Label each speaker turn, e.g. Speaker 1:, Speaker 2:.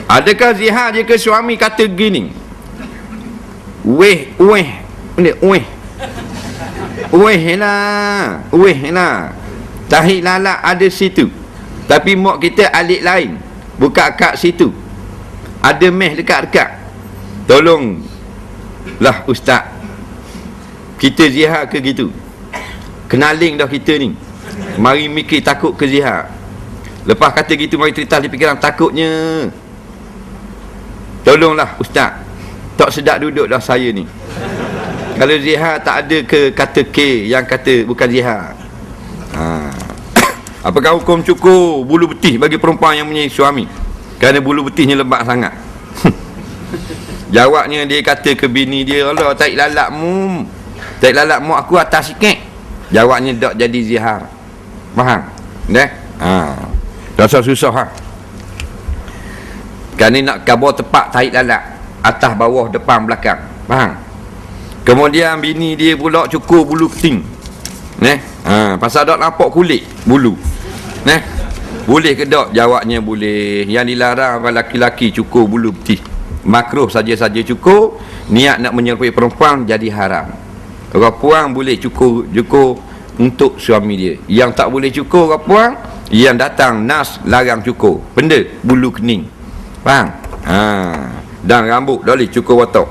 Speaker 1: Adakah zihar jika suami kata gini, weh lah, tahi lalak ada situ, tapi mak kita alik lain, buka kat situ, ada meh dekat-dekat. Tolonglah ustaz, kita zihar ke gitu? Kenaling dah kita ni, mari mikir takut ke zihar. Lepas kata gitu, mari terlintas di fikiran, takutnya tolonglah ustaz, tak sedap duduk dah saya ni. Kalau zihar tak ada ke kata K yang kata bukan zihar. Apakah hukum cukur bulu betih bagi perempuan yang punya suami kerana bulu betihnya lebat sangat? Jawabnya, dia kata ke bini dia, Allah, tarik lalakmu aku atas sikit. Jawabnya, tak jadi zihar. Faham? Rasa susah kerana nak kabar tepat tarik lalak, atas, bawah, depan, belakang. Faham? Kemudian bini dia pula cukur bulu keting. Pasal tak nampak kulit bulu. Boleh ke tak? Jawabnya boleh. Yang dilarang pada laki-laki cukur bulu betih. Makruh saja-saja cukur, niat nak menyerupai perempuan jadi haram. Orang puang boleh cukur untuk suami dia. Yang tak boleh cukur orang puang, yang datang nas larang cukur benda bulu kening. Faham? Dan rambut dah boleh cukur watak.